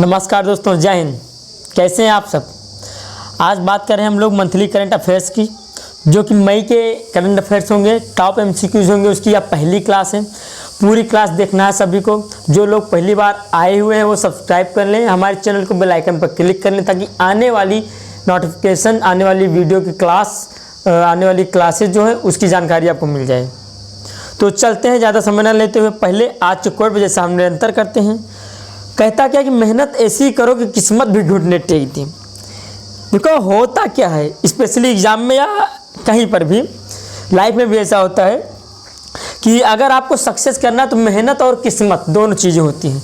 नमस्कार दोस्तों, जय हिंद। कैसे हैं आप सब। आज बात कर रहे हैं हम लोग मंथली करंट अफेयर्स की, जो कि मई के करंट अफेयर्स होंगे, टॉप एमसीक्यूज होंगे। उसकी आप पहली क्लास है, पूरी क्लास देखना है सभी को। जो लोग पहली बार आए हुए हैं वो सब्सक्राइब कर लें, हमारे चैनल को बेल आइकन पर क्लिक कर लें, ताकि आने वाली नोटिफिकेशन, आने वाली वीडियो की क्लास, आने वाली क्लासेज जो है उसकी जानकारी आपको मिल जाए। तो चलते हैं, ज़्यादा समय न लेते हुए पहले आज के कोट जैसा हम निरंतर करते हैं। कहता क्या कि मेहनत ऐसी करो कि किस्मत भी घुटने टेक दे। देखो होता क्या है, स्पेशली एग्जाम में या कहीं पर भी, लाइफ में भी ऐसा होता है कि अगर आपको सक्सेस करना तो मेहनत और किस्मत दोनों चीज़ें होती हैं।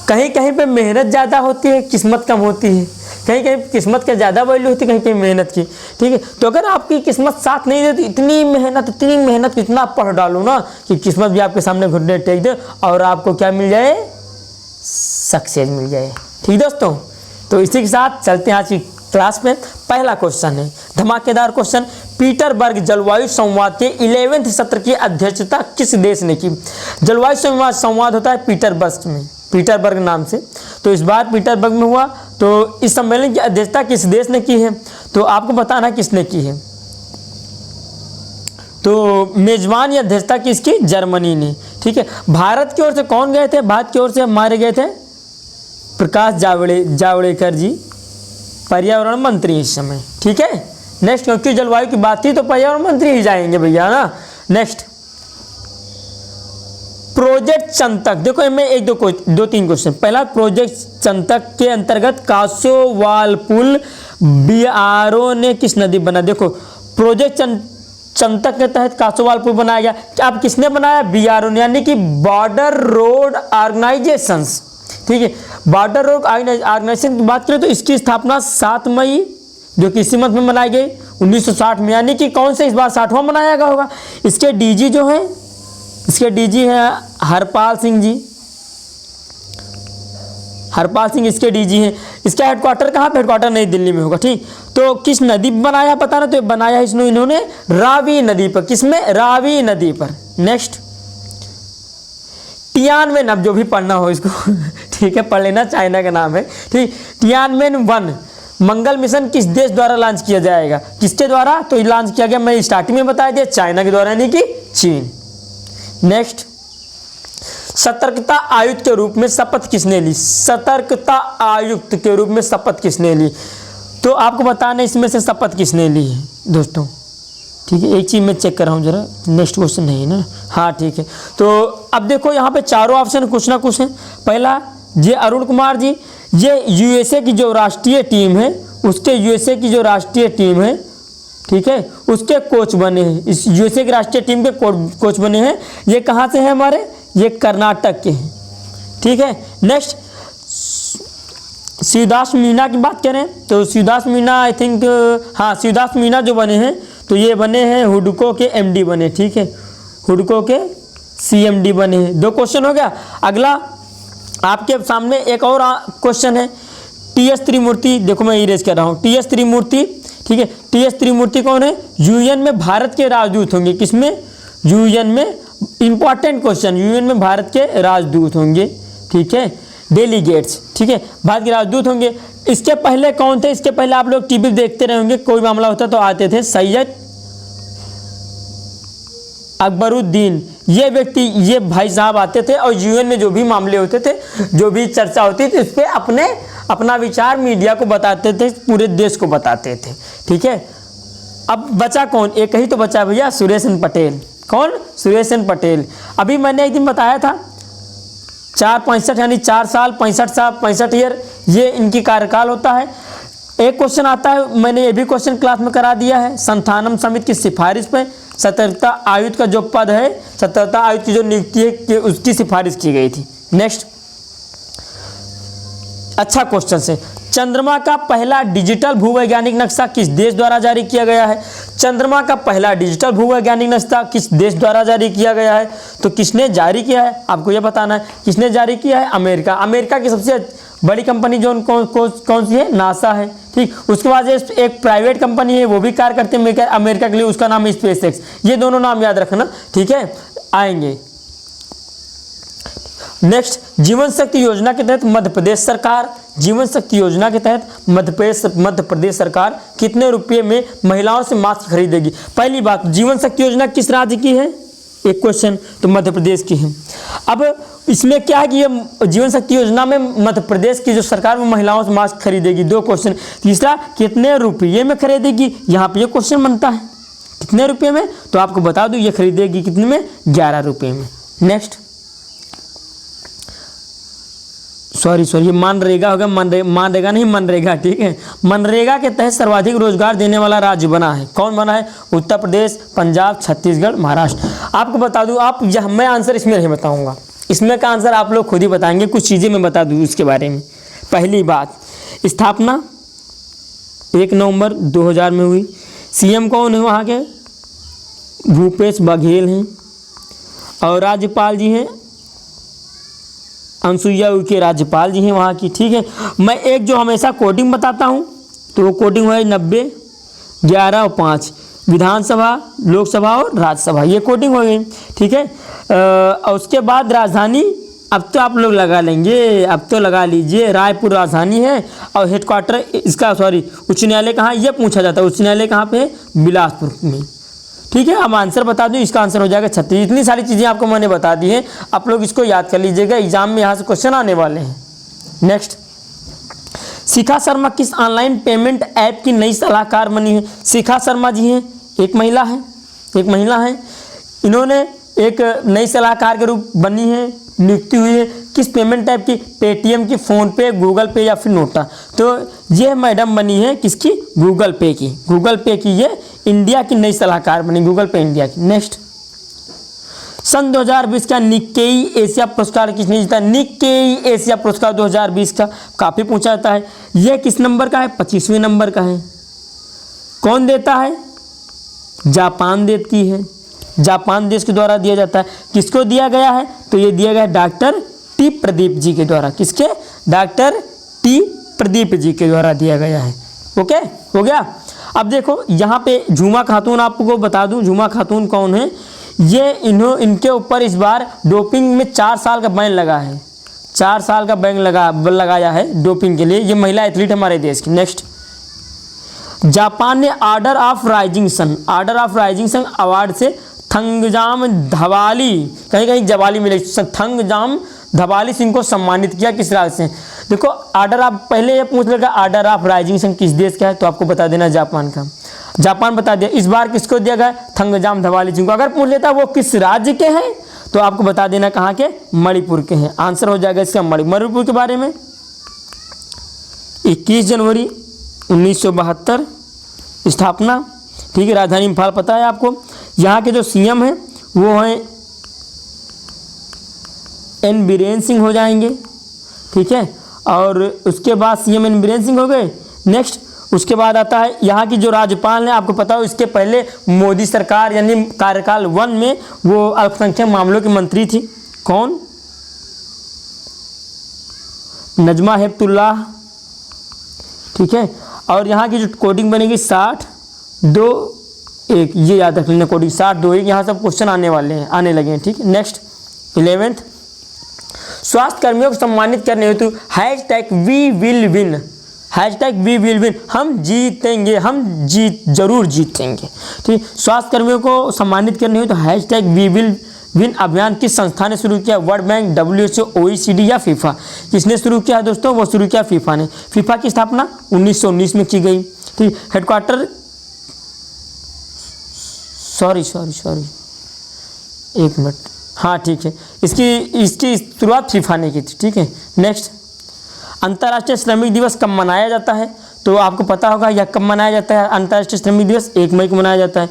कहीं कहीं पे मेहनत ज़्यादा होती है, किस्मत कम होती है। कहीं कहीं किस्मत का ज़्यादा वैल्यू होती है, कहीं कहीं मेहनत की। ठीक है, तो अगर आपकी किस्मत साथ नहीं देती, इतनी मेहनत कितना पढ़ डालो ना कि किस्मत भी आपके सामने घुटने टेक दे और आपको क्या मिल जाए, सक्सेस मिल जाए। ठीक दोस्तों, तो इसी के साथ चलते हैं आज की क्लास में। पहला क्वेश्चन है धमाकेदार क्वेश्चन। पीटरबर्ग जलवायु संवाद के 11वें सत्र की अध्यक्षता किस देश ने की। जलवायु संवाद होता है पीटरबर्ग नाम से। तो इस बार पीटरबर्ग में हुआ। तो इस सम्मेलन की अध्यक्षता किस देश ने की है, तो आपको बताना किसने की है। तो मेजबान या अध्यक्षता किसकी, जर्मनी ने। ठीक है, भारत की ओर से कौन गए थे, भारत की ओर से हमारे गए थे प्रकाश जावड़ेकर जी, पर्यावरण मंत्री इस समय। ठीक है, नेक्स्ट, क्योंकि जलवायु की बात थी तो पर्यावरण मंत्री ही जाएंगे भैया ना। नेक्स्ट, प्रोजेक्ट चंतक। देखो इनमें एक दो तीन क्वेश्चन। पहला, प्रोजेक्ट चंतक के अंतर्गत कासोवाल पुल बीआरओ ने किस नदी बना। देखो प्रोजेक्ट चंतक के तहत कासोवाल पुल बनाया गया। अब किसने बनाया, बीआरओ ने, यानी कि बॉर्डर रोड ऑर्गेनाइजेशंस। ठीक है, बॉर्डर रोड ऑर्गेनाइजेशन की बात करें तो इसकी स्थापना 7 मई जो कि इसी मंथ में मनाई गई 1960 में। यानी कि कौन से इस बार 60वां मनाया गया होगा। इसके डीजी जो है, इसके डीजी हैं हरपाल सिंह जी, हरपाल सिंह इसके डीजी हैं। इसका हेडक्वार्टर कहाँ पे, हेडक्वार्टर नई दिल्ली में होगा। ठीक, तो किस नदी पर बनाया पता ना, तो बनाया इन्होंने रावी नदी पर। किसमें, रावी नदी पर। नेक्स्ट, टियानमेन, अब जो भी पढ़ना हो इसको ठीक है पढ़ लेना, चाइना का नाम है। ठीक, टियानमेन-1 मंगल मिशन किस देश द्वारा लॉन्च किया जाएगा, किसके द्वारा, तो लॉन्च किया गया, मैं स्टार्टिंग में बताया दिया, चाइना के द्वारा, यानी कि चीन। नेक्स्ट, सतर्कता आयुक्त के रूप में शपथ किसने ली, सतर्कता आयुक्त के रूप में शपथ किसने ली, तो आपको बताना इसमें से शपथ किसने ली है दोस्तों। ठीक है, एक चीज़ मैं चेक कर रहा हूँ जरा, नेक्स्ट क्वेश्चन नहीं ना, हाँ ठीक है। तो अब देखो यहाँ पे चारों ऑप्शन कुछ ना कुछ है। पहला, ये अरुण कुमार जी, ये यूएसए की जो राष्ट्रीय टीम है, उसके यूएसए की जो राष्ट्रीय टीम है, ठीक है, उसके कोच बने हैं। इस यूएसए की राष्ट्रीय टीम के कोच बने हैं। ये कहाँ से हैं हमारे, ये कर्नाटक के हैं। ठीक है, नेक्स्ट, शिवदास मीना की बात करें तो शिवदास मीना आई थिंक, हाँ शिवदास मीना जो बने हैं तो ये बने हैं हुडको के एमडी बने। ठीक है, हुडको के सीएमडी बने हैं। 2 क्वेश्चन हो गया। अगला आपके सामने एक और क्वेश्चन है, टीएस त्रिमूर्ति। देखो मैं इरेज कर रहा हूँ, टीएस त्रिमूर्ति। ठीक है, टीएस त्रिमूर्ति कौन है, यूएन में भारत के राजदूत होंगे। किसमें, यूएन में। इंपॉर्टेंट क्वेश्चन, यूएन में भारत के राजदूत होंगे। ठीक है, डेलीगेट्स। ठीक है, भारत के राजदूत होंगे। इसके पहले कौन थे, इसके पहले आप लोग टीवी देखते रहे होंगे, कोई मामला होता तो आते थे, सैयद अकबरुद्दीन। ये व्यक्ति, ये भाई साहब आते थे और यूएन में जो भी मामले होते थे, जो भी चर्चा होती थी, उस पर अपना विचार मीडिया को बताते थे, पूरे देश को बताते थे। ठीक है, अब बचा कौन, एक ही तो बचा भैया, सुरेश पटेल। कौन, सुरेश पटेल। अभी मैंने एक दिन बताया था 465 यानी 4 साल 65 ईयर ये इनकी कार्यकाल होता है। एक क्वेश्चन आता है, मैंने ये भी क्वेश्चन क्लास में करा दिया है, संस्थानम समिति की सिफारिश पे सतर्कता आयुक्त का जो पद है, सतर्कता आयुक्त की जो नियुक्ति है कि उसकी सिफारिश की गई थी। नेक्स्ट, अच्छा क्वेश्चन से, चंद्रमा का पहला डिजिटल भूवैज्ञानिक नक्शा किस देश द्वारा जारी किया गया है। चंद्रमा का पहला डिजिटल भूवैज्ञानिक नक्शा किस देश द्वारा जारी किया गया है, तो किसने जारी किया है, आपको यह बताना है। किसने जारी किया है, अमेरिका। अमेरिका की सबसे बड़ी कंपनी जो कौन सी है, नासा है। ठीक, उसके बाद एक प्राइवेट कंपनी है, वो भी कार्य करते हैं अमेरिका के लिए, उसका नाम है स्पेसएक्स। ये दोनों नाम याद रखना। ठीक है, आएंगे। नेक्स्ट, जीवन शक्ति योजना के तहत मध्य प्रदेश सरकार जीवन शक्ति योजना के तहत मध्य प्रदेश सरकार कितने रुपये में महिलाओं से मास्क खरीदेगी? पहली बात, जीवन शक्ति योजना किस राज्य की है? एक क्वेश्चन, तो मध्य प्रदेश की है। अब इसमें क्या है कि ये जीवन शक्ति योजना में मध्य प्रदेश की जो सरकार वो महिलाओं से मास्क खरीदेगी। 2 क्वेश्चन। तीसरा, कितने रुपये में खरीदेगी? यहाँ पे ये क्वेश्चन बनता है, कितने रुपये में? तो आपको बता दूं ये खरीदेगी कितने में? 11 रुपये में। नेक्स्ट, सॉरी ये मनरेगा होगा, मनरेगा नहीं, मनरेगा, ठीक है। मनरेगा के तहत सर्वाधिक रोजगार देने वाला राज्य बना है, कौन बना है? उत्तर प्रदेश, पंजाब, छत्तीसगढ़, महाराष्ट्र। आपको बता दूं, मैं आंसर इसमें नहीं बताऊंगा, इसमें का आंसर आप लोग खुद ही बताएंगे। कुछ चीज़ें मैं बता दूं इसके बारे में। पहली बात, स्थापना 1 नवंबर 2000 में हुई। सीएम कौन है वहाँ के? भूपेश बघेल हैं। और राज्यपाल जी हैं अनुसुईया उइके, राज्यपाल जी हैं वहाँ की, ठीक है। मैं एक जो हमेशा कोडिंग बताता हूँ, तो वो कोडिंग है 90, 11 और 5, विधानसभा, लोकसभा और राज्यसभा, ये कोडिंग हो गई, ठीक है। और उसके बाद राजधानी, अब तो आप लोग लगा लेंगे, अब तो लगा लीजिए, रायपुर राजधानी है। और हेडक्वार्टर इसका, उच्च न्यायालय कहाँ है ये पूछा जाता है, उच्च न्यायालय कहाँ पे है? बिलासपुर में, ठीक है। अब आंसर बता दूं, इसका आंसर हो जाएगा 36। इतनी सारी चीज़ें आपको मैंने बता दी हैं, आप लोग इसको याद कर लीजिएगा, एग्जाम में यहाँ से क्वेश्चन आने वाले हैं। नेक्स्ट, शिखा शर्मा किस ऑनलाइन पेमेंट ऐप की नई सलाहकार बनी है? शिखा शर्मा जी हैं, एक महिला है, इन्होंने एक नई सलाहकार के रूप बनी है, नियुक्ति हुई है। किस पेमेंट ऐप की? पेटीएम की, फ़ोनपे, गूगल पे या फिर नोटा। तो ये मैडम बनी है किसकी? गूगल पे की ये इंडिया की नई सलाहकार बनी, गूगल पे इंडिया की। नेक्स्ट, सन 2020 का निक्केई एशिया पुरस्कार किसने जीता? निक्केई एशिया पुरस्कार 2020 का काफ़ी पूछा जाता है। यह किस नंबर का है? 25वें नंबर का है। कौन देता है? जापान देती है, जापान देश के द्वारा दिया जाता है। किसको दिया गया है? तो ये दिया गया है डॉक्टर टी प्रदीप जी के द्वारा। किसके? डॉक्टर टी प्रदीप जी के द्वारा दिया गया है। ओके, हो गया। अब देखो यहाँ पे झूमा खातून, आपको बता दूं झूमा खातून कौन है। ये इनके ऊपर इस बार डोपिंग में 4 साल का बैन लगा है, 4 साल का बैन लगाया है डोपिंग के लिए। ये महिला एथलीट हमारे देश की। नेक्स्ट, जापान ने order of rising sun award से थंगजाम धवाली, कहीं जवाली मिले, थंगजाम धवाली सिंह को सम्मानित किया। किस राज्य से? देखो ऑर्डर आप पहले ये पूछ लेगा ऑर्डर ऑफ राइजिंग सन किस देश का है, तो आपको बता देना जापान का। जापान बता दिया। इस बार किसको दिया गया? थंगजाम धवाली सिंह को। अगर पूछ लेता वो किस राज्य के हैं, तो आपको बता देना कहाँ के? मणिपुर के हैं। आंसर हो जाएगा इसका मणिपुर के बारे में। 21 जनवरी 1972 स्थापना, ठीक है। राजधानी इम्फाल पता है आपको। यहाँ के जो सीएम हैं वो हैं एन बीरेन सिंह हो जाएंगे, ठीक है। और उसके बाद सीएम एन बीरेन सिंह हो गए। नेक्स्ट, उसके बाद आता है यहाँ की जो राज्यपाल है, आपको पता हो इसके पहले मोदी सरकार यानी कार्यकाल 1 में वो अल्पसंख्यक मामलों की मंत्री थी। कौन? नजमा हेपतुल्लाह, ठीक है। और यहाँ की जो कोडिंग बनेगी 60-2-1, ये याद रख लेना कोडिंग 60-2-1। यहाँ सब क्वेश्चन आने वाले हैं, आने लगे हैं, ठीक है। नेक्स्ट 11th, स्वास्थ्य कर्मियों को सम्मानित करने हेतु #we will win, #we will win, हम जीतेंगे, जरूर जीतेंगे, ठीक। स्वास्थ्य कर्मियों को सम्मानित करने हेतु #वी विल विन अभियान किस संस्था ने शुरू किया? वर्ल्ड बैंक, WHO, OECD या फीफा? किसने शुरू किया है दोस्तों? वो शुरू किया फीफा ने। फीफा की स्थापना 1919 में की गई, ठीक। हेडक्वार्टर, सॉरी एक मिनट, हाँ ठीक है, इसकी शुरुआत फीफा ने की थी, ठीक है। नेक्स्ट, अंतर्राष्ट्रीय श्रमिक दिवस कब मनाया जाता है? तो आपको पता होगा यह कब मनाया जाता है। अंतर्राष्ट्रीय श्रमिक दिवस 1 मई को मनाया जाता है।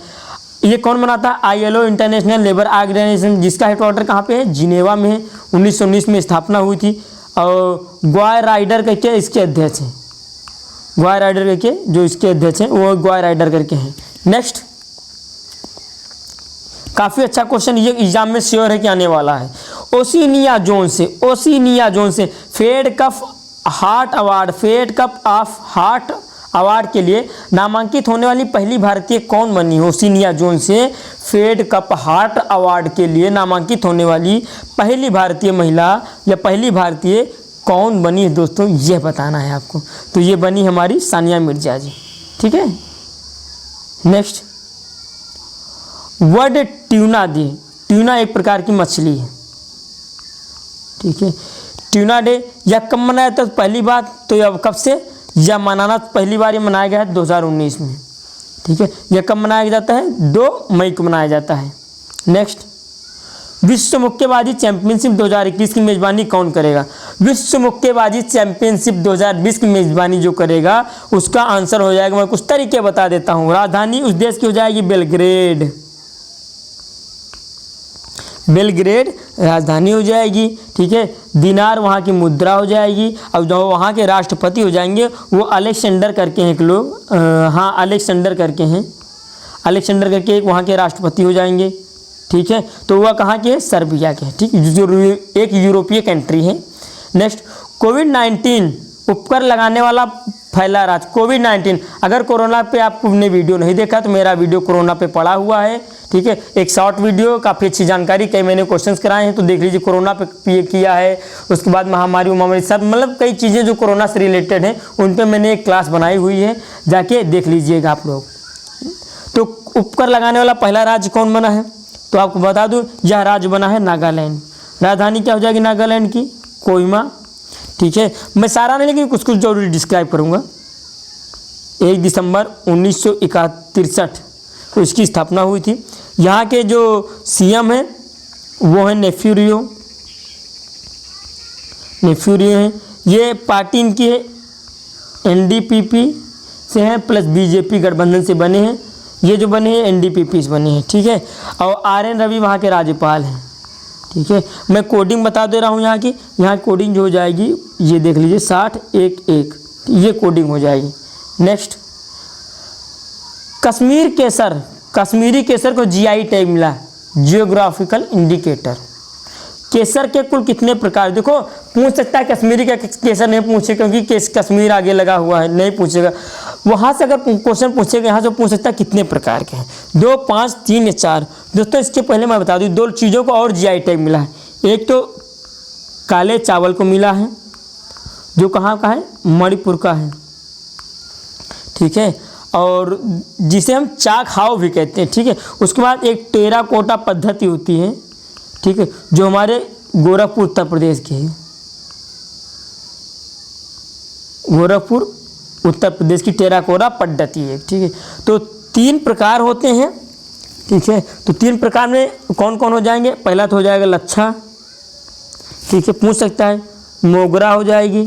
ये कौन मनाता है? ILO, इंटरनेशनल लेबर ऑर्गेनाइजेशन, जिसका हेडक्वार्टर कहाँ पे है? जिनेवा में है। 1919 में स्थापना हुई थी। और ग्वाय राइडर करके इसके अध्यक्ष हैं, ग्वाय राइडर करके जो इसके अध्यक्ष हैं वो ग्वाय राइडर करके हैं। नेक्स्ट, काफ़ी अच्छा क्वेश्चन ये एग्जाम में श्योर है कि आने वाला है। ओशिनिया जोन से Fed Cup of heart award के लिए नामांकित होने वाली पहली भारतीय कौन बनी? ओशिनिया जोन से फेड कप हार्ट अवार्ड के लिए नामांकित होने वाली पहली भारतीय महिला या पहली भारतीय कौन बनी है दोस्तों, यह बताना है आपको। तो ये बनी हमारी सानिया मिर्जा जी, ठीक है। Next word tuna day. Tuna एक प्रकार की मछली है, ठीक है। ट्यूना डे यह कब मनाया जाता है? पहली बात तो यह कब से, यह मनाना पहली बार ये मनाया गया है 2019 में, ठीक है। यह कब मनाया जाता है? 2 मई को मनाया जाता है। नेक्स्ट विश्व मुक्केबाजी चैंपियनशिप 2021 की मेज़बानी कौन करेगा? विश्व मुक्केबाजी चैंपियनशिप 2020 की मेज़बानी जो करेगा उसका आंसर हो जाएगा, मैं कुछ तरीके बता देता हूँ। राजधानी उस देश की हो जाएगी बेलग्रेड, बेलग्रेड राजधानी हो जाएगी, ठीक है। दिनार वहाँ की मुद्रा हो जाएगी। और जो वहाँ के राष्ट्रपति हो जाएंगे वो अलेक्जेंडर करके हैं एक लोग, हाँ अलेक्जेंडर करके हैं, अलेक्जेंडर करके एक वहाँ के राष्ट्रपति हो जाएंगे, ठीक है। तो वह कहाँ के? सर्बिया के, ठीक है, जो एक यूरोपीय कंट्री है। नेक्स्ट कोविड-19 उपकर लगाने वाला फैला राज। कोविड-19, अगर कोरोना पे आपने वीडियो नहीं देखा तो मेरा वीडियो कोरोना पे पड़ा हुआ है, ठीक है। एक शॉर्ट वीडियो, काफ़ी अच्छी जानकारी, कई मैंने क्वेश्चंस कराए हैं, तो देख लीजिए। कोरोना पे किया है, उसके बाद महामारी सब मतलब कई चीज़ें जो कोरोना से रिलेटेड हैं उन पर मैंने एक क्लास बनाई हुई है, जाके देख लीजिएगा आप लोग। तो उपकर लगाने वाला पहला राज्य कौन बना है? तो आपको बता दूं, यह राज्य बना है नागालैंड। राजधानी क्या हो जाएगी नागालैंड की? कोहिमा, ठीक है। मैं सारा नहीं लेकिन कुछ कुछ जरूरी डिस्क्राइब करूँगा। 1 दिसंबर 1963 को इसकी स्थापना हुई थी। यहाँ के जो सीएम हैं वो है नेफ्यूरियो हैं। ये पार्टी इनकी है एनडीपीपी से हैं प्लस बीजेपी गठबंधन से बने हैं। ये जो बने हैं एनडीपीपी से बने हैं, ठीक है। और आर.एन. रवि वहाँ के राज्यपाल हैं, ठीक है। मैं कोडिंग बता दे रहा हूँ यहाँ की। यहाँ कोडिंग जो हो जाएगी ये देख लीजिए 6011, ये कोडिंग हो जाएगी। नेक्स्ट कश्मीर केसर, कश्मीरी केसर को जीआई टैग मिला, जियोग्राफिकल इंडिकेटर। केसर के कुल कितने प्रकार? देखो पूछ सकता है, कश्मीरी का केसर नहीं पूछे क्योंकि कश्मीर आगे लगा हुआ है, नहीं पूछेगा। वहाँ से अगर क्वेश्चन पूछेगा यहाँ से पूछ सकता है कितने प्रकार के हैं, 2, 5, 3 या 4। दोस्तों इसके पहले मैं बता दूँ 2 चीज़ों को और जीआई टैग मिला है। एक तो काले चावल को मिला है, जो कहाँ का है? मणिपुर का है, ठीक है। और जिसे हम चा खाओ भी कहते हैं, ठीक है। उसके बाद एक टेराकोटा पद्धति होती है, ठीक है, जो हमारे गोरखपुर उत्तर प्रदेश की है। गोरखपुर उत्तर प्रदेश की टेराकोटा पद्धति है, ठीक है। तो 3 प्रकार होते हैं, ठीक है। तो 3 प्रकार में कौन कौन हो जाएंगे? पहला तो हो जाएगा लच्छा, ठीक है, पूछ सकता है। मोगरा हो जाएगी,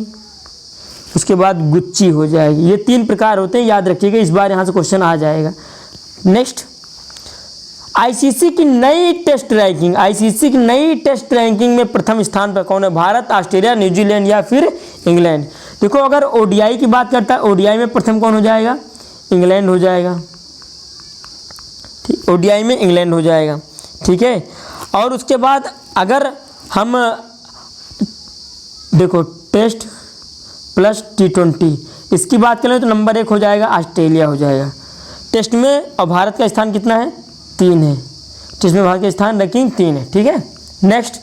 उसके बाद गुच्ची हो जाएगी। ये 3 प्रकार होते हैं, याद रखिएगा, इस बार यहाँ से क्वेश्चन आ जाएगा। नेक्स्ट आईसीसी की नई टेस्ट रैंकिंग, आईसीसी की नई टेस्ट रैंकिंग में प्रथम स्थान पर कौन है? भारत, ऑस्ट्रेलिया, न्यूजीलैंड या फिर इंग्लैंड? देखो अगर ओडीआई की बात करता है, ओडीआई में प्रथम कौन हो जाएगा? इंग्लैंड हो जाएगा, ठीक। ओडीआई में इंग्लैंड हो जाएगा, ठीक है। और उसके बाद अगर हम देखो टेस्ट प्लस T20 इसकी बात करें तो नंबर 1 हो जाएगा ऑस्ट्रेलिया हो जाएगा टेस्ट में। और भारत का स्थान कितना है? 3 है। टेस्ट में भारत का स्थान रैंकिंग 3 है, ठीक है। नेक्स्ट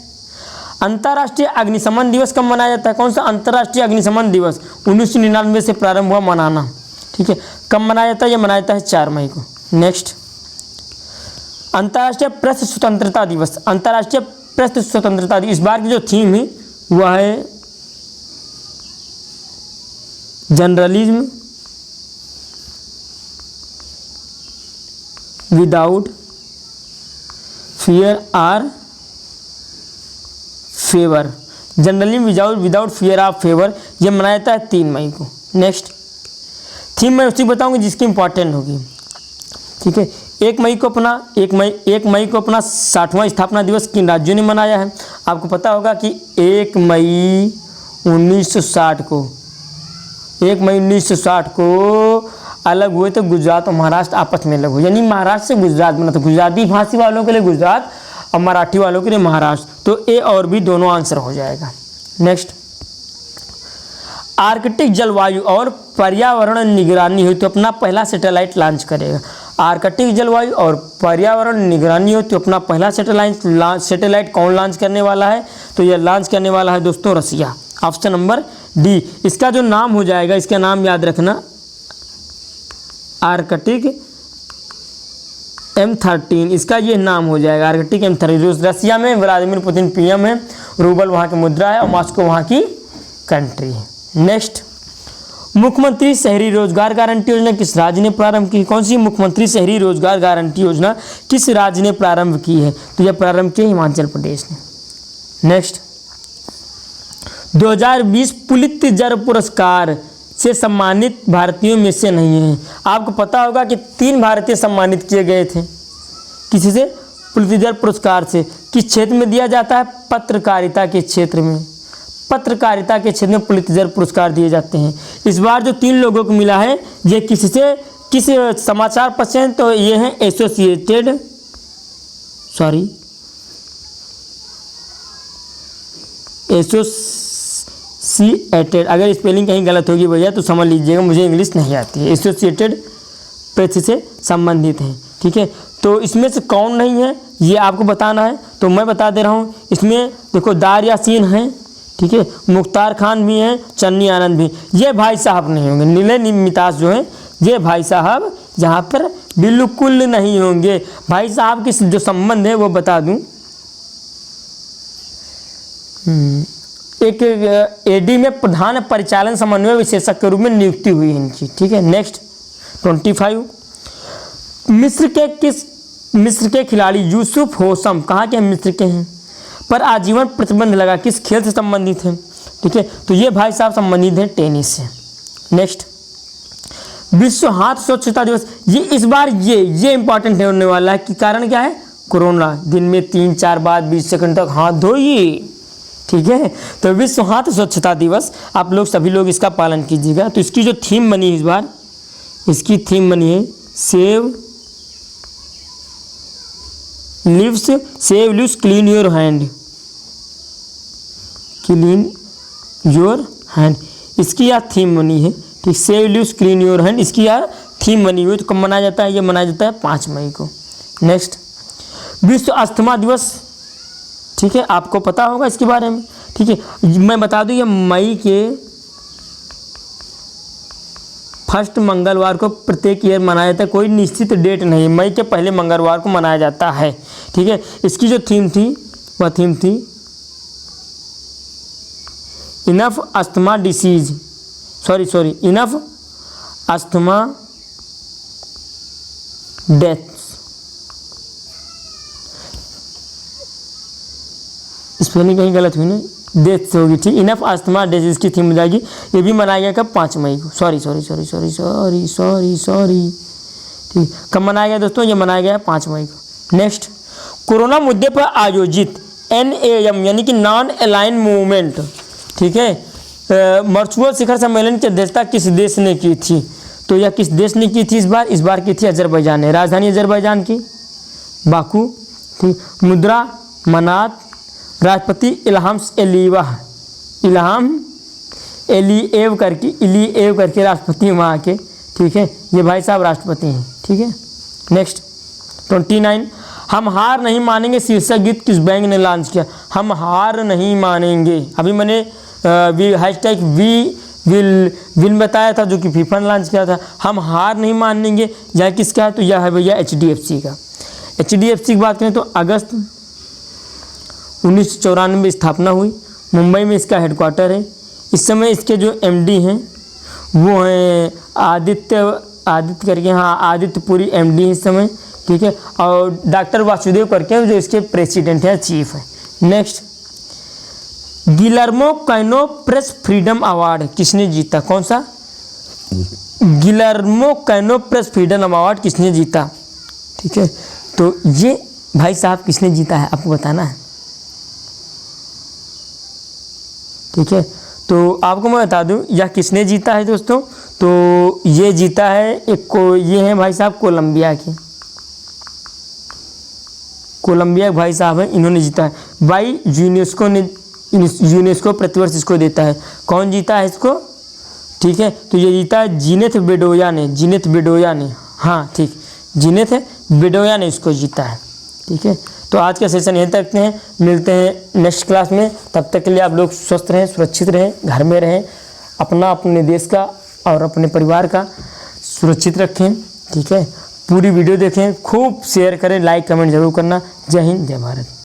अंतर्राष्ट्रीय अग्निशमन दिवस कब मनाया जाता है? कौन सा अंतर्राष्ट्रीय अग्निशमन दिवस? 1999 से प्रारंभ हुआ मनाना, ठीक है। कब मनाया जाता है? ये मनाया जाता है 4 मई को। नेक्स्ट अंतर्राष्ट्रीय प्रेस स्वतंत्रता दिवस, अंतर्राष्ट्रीय प्रेस स्वतंत्रता दिवस, इस बार की जो थीम है वह है journalism without fear our favour, journalism without fear of favour, ये मनाया जाता है 3 मई को। नेक्स्ट थीम मैं उसी बताऊंगी जिसकी इंपॉर्टेंट होगी, ठीक है। 1 मई को अपना 60वां स्थापना दिवस किन राज्यों ने मनाया है? आपको पता होगा कि 1 मई 1960 को 1 मई 1960 को अलग हुए तो गुजरात और महाराष्ट्र आपस में अलग हुए, यानी महाराष्ट्र से गुजरात बना। तो गुजराती भाषी वालों के लिए गुजरात और मराठी वालों के लिए महाराष्ट्र, तो ए और बी दोनों आंसर हो जाएगा। नेक्स्ट आर्कटिक जलवायु और पर्यावरण निगरानी हो तो अपना पहला सैटेलाइट लॉन्च करेगा। आर्कटिक जलवायु और पर्यावरण निगरानी हो तो अपना पहला सैटेलाइट कौन लॉन्च करने वाला है? तो यह लॉन्च करने वाला है दोस्तों रसिया। Option number D. इसका जो नाम हो जाएगा, इसका नाम याद रखना, आर्कटिक M13, इसका ये नाम हो जाएगा आर्कटिक M13। रसिया में व्लादिमीर पुतिन PM है, रूबल वहाँ की मुद्रा है और मॉस्को वहाँ की कंट्री है। नेक्स्ट, मुख्यमंत्री शहरी रोजगार गारंटी योजना किस राज्य ने प्रारंभ की? कौन सी मुख्यमंत्री शहरी रोजगार गारंटी योजना किस राज्य ने प्रारंभ की है? तो यह प्रारंभ की हिमाचल प्रदेश ने। नेक्स्ट, 2020 पुलित्जर पुरस्कार से सम्मानित भारतीयों में से नहीं है। आपको पता होगा कि 3 भारतीय सम्मानित किए गए थे। किसी से? पुलित्जर पुरस्कार से। किस क्षेत्र में दिया जाता है? पत्रकारिता के क्षेत्र में। पत्रकारिता के क्षेत्र में पुलित्जर पुरस्कार दिए जाते हैं। इस बार जो 3 लोगों को मिला है, ये किस समाचार पत्र से? तो ये हैं एसोसिएटेड, अगर स्पेलिंग कहीं गलत होगी भैया तो समझ लीजिएगा, मुझे इंग्लिश नहीं आती है। एसोसिएटेड प्रेस से संबंधित हैं, ठीक है। तो इसमें से कौन नहीं है ये आपको बताना है, तो मैं बता दे रहा हूँ। इसमें देखो दार यासीन हैं, ठीक है, मुख्तार खान भी हैं, चन्नी आनंद भी। ये भाई साहब नहीं होंगे, नीले निमिताज जो हैं ये भाई साहब यहाँ पर बिल्कुल नहीं होंगे। भाई साहब की जो संबंध है वो बता दूँ, एक एडी में प्रधान परिचालन समन्वय विशेषज्ञ के रूप में नियुक्ति हुई है इनकी, ठीक है। नेक्स्ट 25, मिस्र के खिलाड़ी यूसुफ होसम कहाँ के? मिस्र के हैं, पर आजीवन प्रतिबंध लगा। किस खेल से संबंधित हैं? ठीक है, तो ये भाई साहब संबंधित हैं टेनिस से। नेक्स्ट, विश्व हाथ स्वच्छता दिवस, ये इस बार ये इंपॉर्टेंट होने वाला है कि कारण क्या है? कोरोना। दिन में 3-4 बार 20 सेकंड तक हाथ धोइए, ठीक है। तो विश्व हाथ स्वच्छता दिवस आप लोग सभी लोग इसका पालन कीजिएगा। तो इसकी जो थीम बनी है इस बार, इसकी थीम बनी है save lives clean your hand, clean your hand, इसकी यार थीम बनी है, ठीक। Save lives clean your hand, इसकी यार थीम बनी हुई। तो कब मनाया जाता है? ये मनाया जाता है 5 मई को। नेक्स्ट, विश्व अस्थमा दिवस, ठीक है, आपको पता होगा इसके बारे में, ठीक है। मैं बता दूं ये मई के फर्स्ट मंगलवार को प्रत्येक ईयर मनाया जाता है, कोई निश्चित डेट नहीं, मई के पहले मंगलवार को मनाया जाता है, ठीक है। इसकी जो थीम थी वह थीम थी enough asthma disease, enough asthma death. Spelling कहीं गलत हुई ना, डेथ से होगी, ठीक। इनफ अस्थमा डिजीज की थीम हो जाएगी। ये भी मनाया गया कब? 5 मई को। सॉरी, ठीक। कब मनाया गया दोस्तों? ये मनाया गया 5 मई को। नेक्स्ट, कोरोना मुद्दे पर आयोजित NAM यानी कि नॉन अलाइन मूवमेंट, ठीक है, वर्चुअल शिखर सम्मेलन की अध्यक्षता किस देश ने की थी? तो यह किस देश ने की थी इस बार? इस बार की थी अजरबैजान ने। राजधानी अजरबैजान की बाकू, ठीक। मुद्रा मनात, राष्ट्रपति इल्हाम एलिएव करके राष्ट्रपति वहाँ के, ठीक है। ये भाई साहब राष्ट्रपति हैं, ठीक है। नेक्स्ट 29, हम हार नहीं मानेंगे शीर्षक गीत किस बैंक ने लॉन्च किया? हम हार नहीं मानेंगे, अभी मैंने हैशटैग वी विल बताया था जो कि फीफा ने लॉन्च किया था। हम हार नहीं मानेंगे यह किसका है? तो यह है भैया HDFC का। HDFC की बात करें तो अगस्त 1994 में स्थापना हुई, मुंबई में इसका हेडक्वार्टर है। इस समय इसके जो MD हैं वो हैं आदित्य करके, हाँ आदित्यपुरी MD है इस समय, ठीक है। और डॉक्टर वासुदेव करके जो इसके प्रेसिडेंट हैं, चीफ है। Next, Guillermo canoe press freedom award किसने जीता? कौन सा? Guillermo canoe press freedom award किसने जीता? ठीक है, तो ये भाई साहब किसने जीता है आपको बताना है, ठीक है। तो आपको मैं बता दूं यह किसने जीता है दोस्तों, तो ये जीता है ये हैं भाई साहब कोलंबिया के, कोलंबिया के भाई साहब हैं, इन्होंने जीता है। भाई यूनेस्को प्रतिवर्ष इसको देता है। कौन जीता है इसको? ठीक है, तो ये जीता है जीनेथ बेडोया ने, हाँ ठीक, जीनेथ बेडोया ने इसको जीता है, ठीक है। तो आज का सेशन यहीं तक रखते हैं, मिलते हैं नेक्स्ट क्लास में। तब तक के लिए आप लोग स्वस्थ रहें, सुरक्षित रहें, घर में रहें, अपने देश का और अपने परिवार का सुरक्षित रखें। ठीक है, पूरी वीडियो देखें, खूब शेयर करें, लाइक कमेंट जरूर करना। जय हिंद, जय भारत।